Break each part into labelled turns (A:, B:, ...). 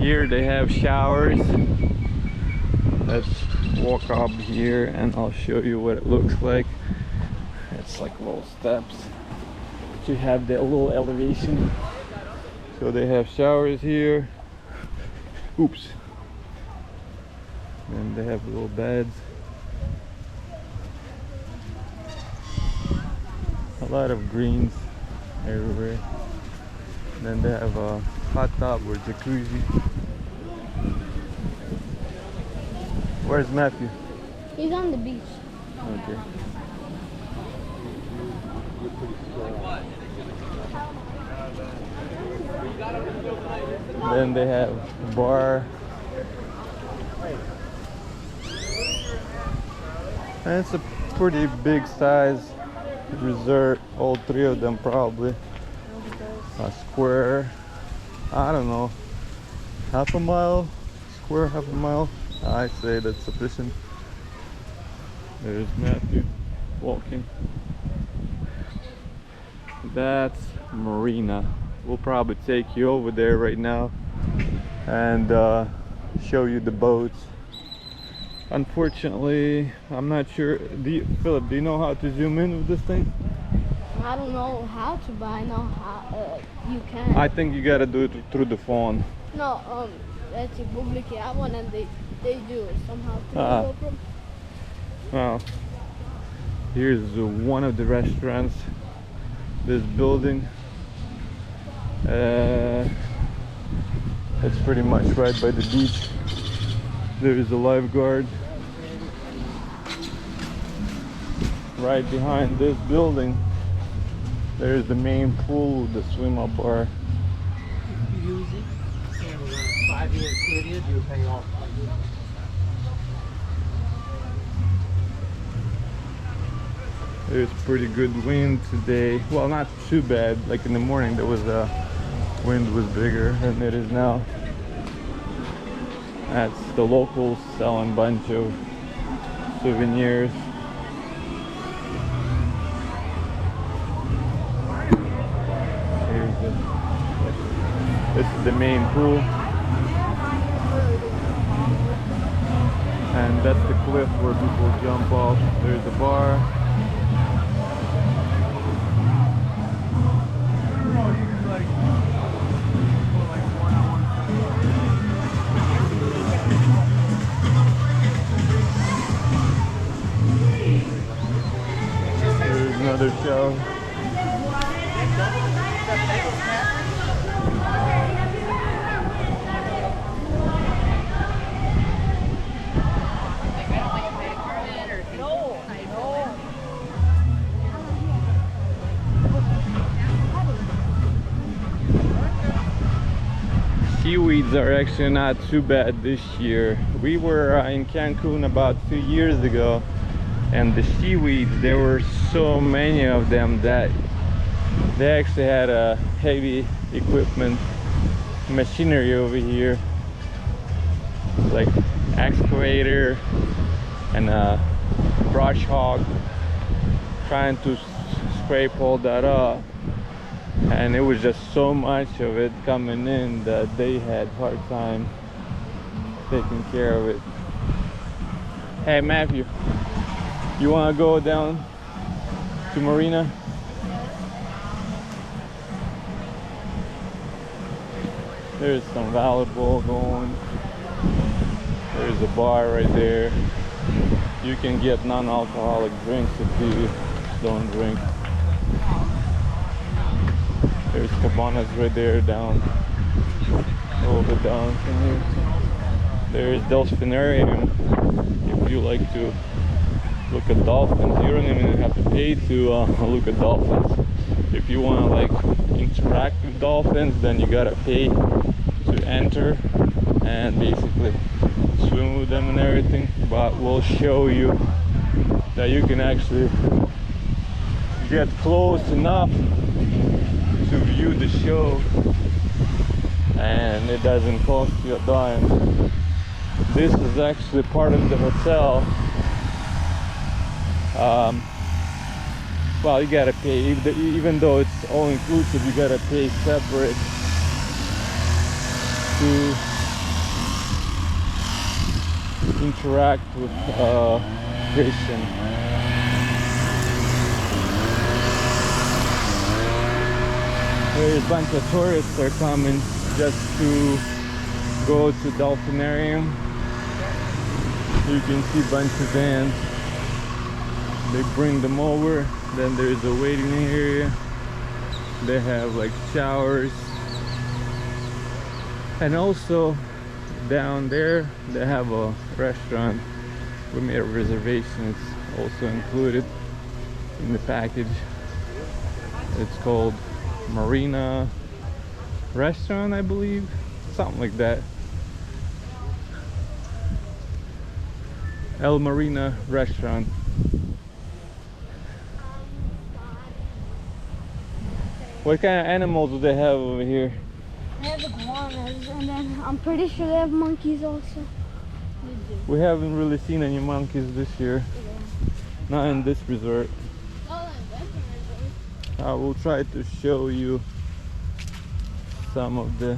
A: Here they have showers. Let's walk up here and I'll show you what it looks like. It's like little steps to have the little elevation. So they have showers here. Oops. And they have little beds. A lot of greens everywhere. Then they have a hot tub or jacuzzi. Where's Matthew?
B: He's on the beach.
A: Okay. Then they have a bar. And it's a pretty big size resort, all three of them probably. A square, I don't know, half a mile, square half a mile. I say that's sufficient. There's Matthew walking. That's Marina. We'll probably take you over there right now and show you the boats. Unfortunately, I'm not sure. Philip, do you know how to zoom in with this thing?
B: I don't know how to, but I know how you can.
A: I think you gotta do it through the phone.
B: No, that's a public one, and they do it somehow through GoPro.
A: Well, here's one of the restaurants. This building. It's pretty much right by the beach. There is a lifeguard. Right behind this building, there's the main pool, the swim-up bar.
C: If you use it in a 5-year period, you pay off.
A: There's pretty good wind today. Well, not too bad. Like in the morning, there was wind was bigger than it is now. That's the locals selling a bunch of souvenirs. This is the main pool, and that's the cliff where people jump off. There's a bar. There's another show. Seaweeds are actually not too bad this year. We were in Cancun about 2 years ago, and the seaweeds, there were so many of them that they actually had a heavy equipment machinery over here, like excavator and a brush hog, trying to scrape all that up. And it was just so much of it coming in that they had hard time taking care of it. Hey Matthew, you want to go down to Marina? There's some volleyball going. There's a bar right there. You can get non-alcoholic drinks if you don't drink. There's cabanas right there down, a little bit down from here. There's Dolphinarium if you like to look at dolphins. You don't even have to pay to look at dolphins. If you want to like interact with dolphins, then you gotta pay to enter and basically swim with them and everything. But we'll show you that you can actually get close enough to view the show, and it doesn't cost you a dime. This is actually part of the hotel. Well, you gotta pay, even though it's all inclusive, you gotta pay separate to interact with fish. And there's a bunch of tourists are coming just to go to Dolphinarium. You can see a bunch of vans. They bring them over. Then there's a waiting area. They have like showers. And also down there they have a restaurant. We made a reservation. It's also included in the package. It's called Marina restaurant, I believe, something like that. El Marina restaurant. What kind of animals do they have over here?
B: They have iguanas, and then I'm pretty sure they have monkeys also.
A: We haven't really seen any monkeys this year.
B: Yeah.
A: Not in this resort.
B: Oh, and that's
A: I will try to show you some of the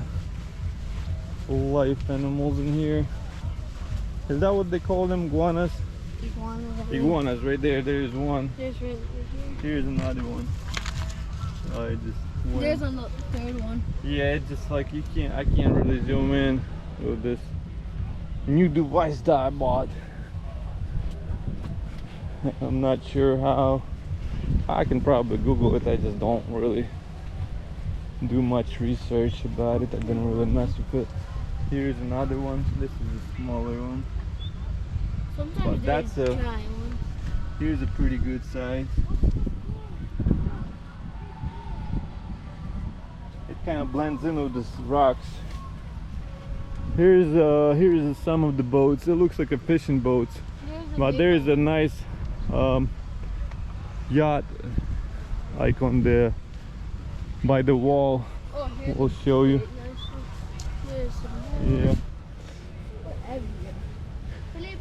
A: life animals in here. Is that what they call them? Iguanas?
B: iguanas.
A: Iguanas, right there. There's one.
B: There's right here.
A: Here's another one. I just went.
B: There's a third one.
A: Yeah, it's just like I can't really zoom in with this new device that I bought. I'm not sure how. I can probably Google it. I just don't really do much research about it. I didn't really mess with it. Here's another one. This is a smaller one.
B: Sometimes
A: But that's
B: there's
A: a-
B: giant ones.
A: Here's a pretty good size. It kind of blends in with the rocks. Here's some of the boats. It looks like a fishing boat, but
B: big
A: there's a nice yacht like on the by the wall.
B: Oh, here's
A: We'll show you.
B: There's some more.
A: Yeah.
B: Everywhere. Philip,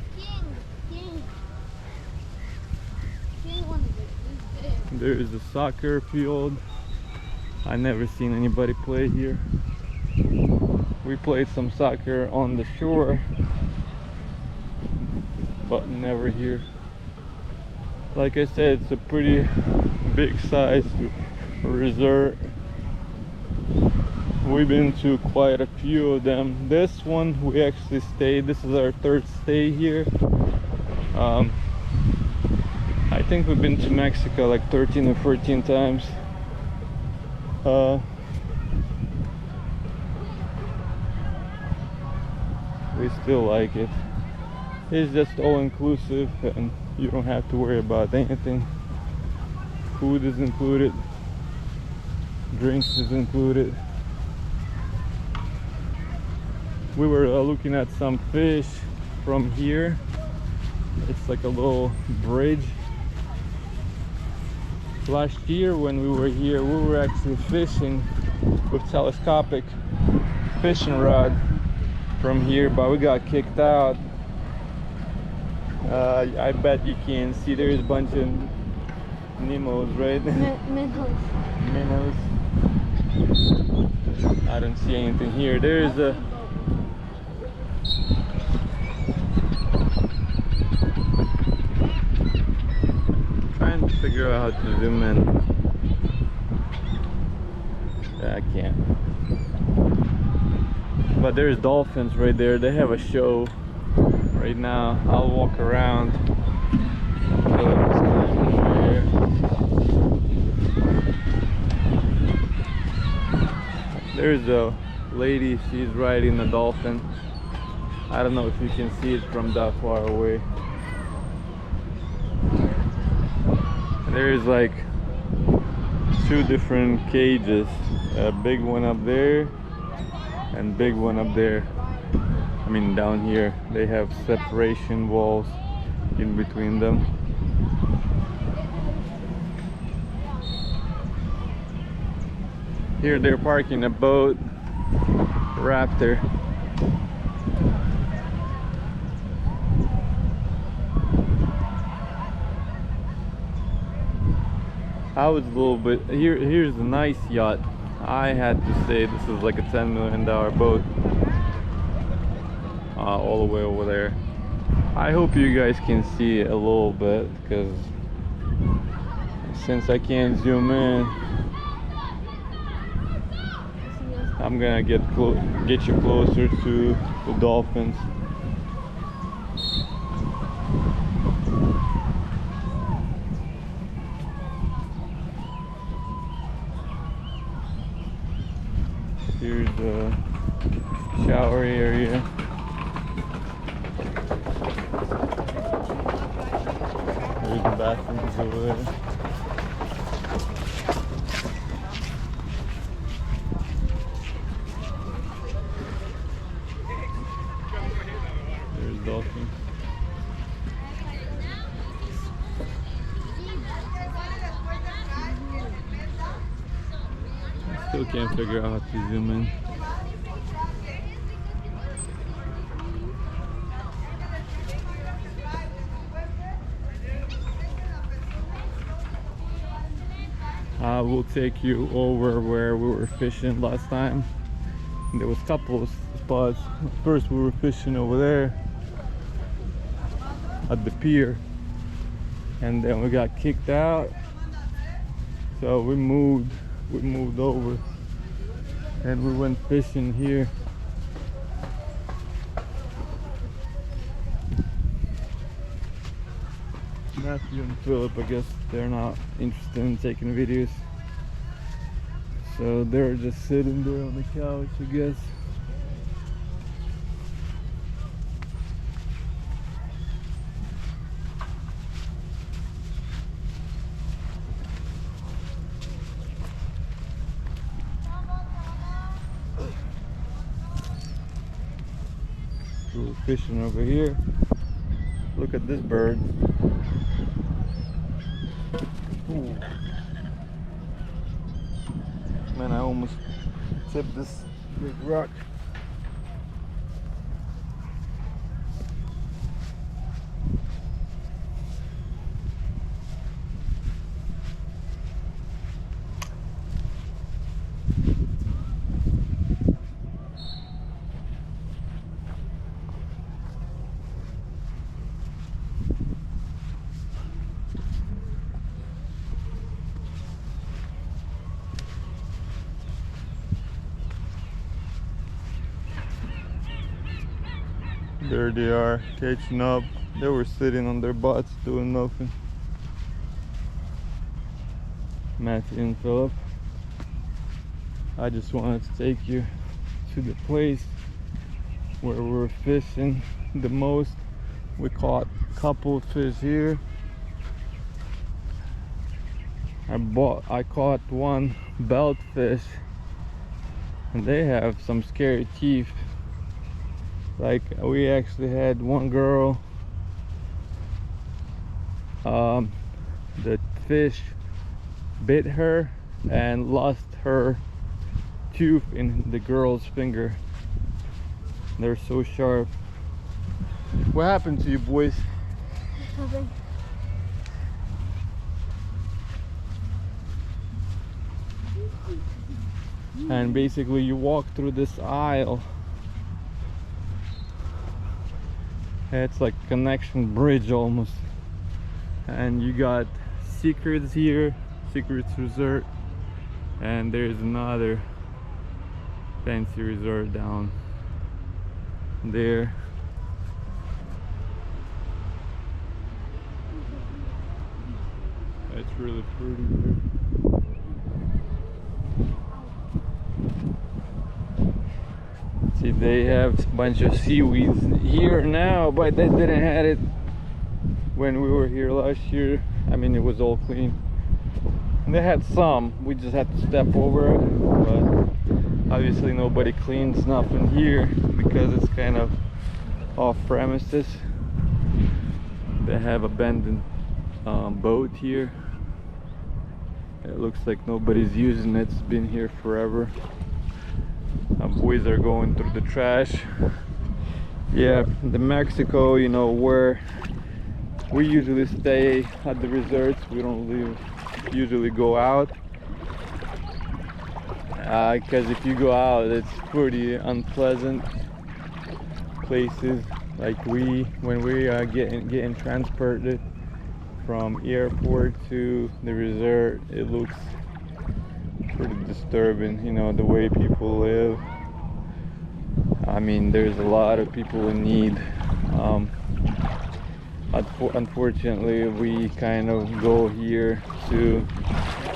B: King one is big.
A: There's a soccer field. I never seen anybody play here. We played some soccer on the shore, but never here. Like I said, it's a pretty big size resort. We've been to quite a few of them. This one we actually stayed. This is our third stay here. I think we've been to Mexico like 13 or 14 times. We still like it. It's just all inclusive and you don't have to worry about anything. Food is included, drinks is included. We were looking at some fish from here. It's like a little bridge. Last year when we were here, we were actually fishing with telescopic fishing rod from here, but we got kicked out. I bet you can see there's a bunch of Nemos, right?
B: Minnows.
A: Minnows. I don't see anything here. There's a trying to figure out how to zoom in. I can't. But there's dolphins right there. They have a show right now. I'll walk around. There's a lady, she's riding a dolphin. I don't know if you can see it from that far away. There's like two different cages, a big one up there and big one up there. I mean down here they have separation walls in between them. Here they're parking a boat, Raptor. I was a little bit here's a nice yacht. I had to say this is like a $10 million boat, all the way over there. I hope you guys can see a little bit, because since I can't zoom in, I'm gonna get you closer to the dolphins. Here's the shower area. There's the bathrooms over there. There's Dolphin. I still can't figure out how to zoom in. I will take you over where we were fishing last time. There was a couple of spots. First we were fishing over there at the pier, and then we got kicked out, so we moved over and we went fishing here. Matthew and Philip, I guess they're not interested in taking videos, so they're just sitting there on the couch, I guess. We're fishing over here. Look at this bird. Ooh. Man, I almost tipped this big rock. There they are, catching up. They were sitting on their butts doing nothing. Matthew and Philip. I just wanted to take you to the place where we were fishing the most. We caught a couple of fish here. I caught one belt fish, and they have some scary teeth. Like, we actually had one girl, the fish bit her and lost her tooth in the girl's finger. They're so sharp. What happened to you boys?
B: Nothing.
A: And basically you walk through this aisle. It's like a connection bridge almost, and you got secrets here, secrets resort, and there's another fancy resort down there. It's really pretty here. See, they have a bunch of seaweeds here now, but they didn't have it when we were here last year. I mean, it was all clean. And they had some, we just had to step over it, but obviously nobody cleans nothing here because it's kind of off premises. They have abandoned boat here. It looks like nobody's using it. It's been here forever. Boys are going through the trash. Yeah, the Mexico, you know, where we usually stay at the resorts. We don't usually go out, because if you go out, it's pretty unpleasant places. Like when we are getting transported from airport to the resort, it looks pretty disturbing, you know, the way people live. I mean, there's a lot of people in need. Unfortunately, we kind of go here to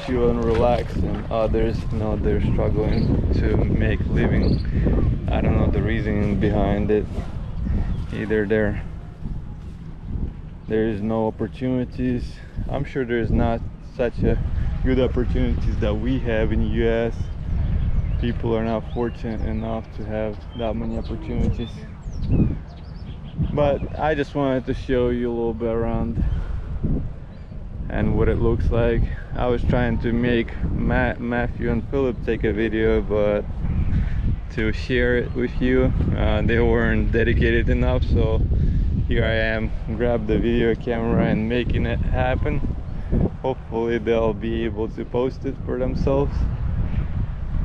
A: chill and relax, and others, you know, they're struggling to make living. I don't know the reasoning behind it. Either there is no opportunities. I'm sure there's not such a good opportunities that we have in US. People are not fortunate enough to have that many opportunities. But I just wanted to show you a little bit around and what it looks like. I was trying to make Matthew and Philip take a video, but to share it with you, they weren't dedicated enough, so here I am, grab the video camera and making it happen. Hopefully they'll be able to post it for themselves.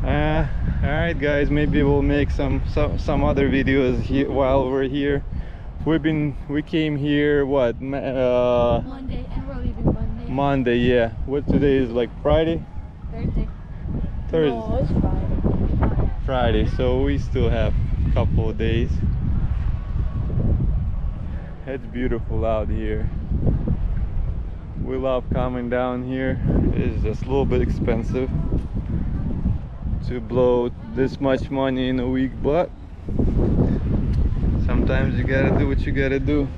A: Alright guys, maybe we'll make some other videos here while we're here. We came here what
B: Monday, and we're leaving Monday.
A: Monday, yeah. What today is, like Friday? Thursday.
B: No, it's Friday.
A: Friday, so we still have a couple of days. It's beautiful out here. We love coming down here. It's just a little bit expensive to blow this much money in a week, but sometimes you gotta do what you gotta do.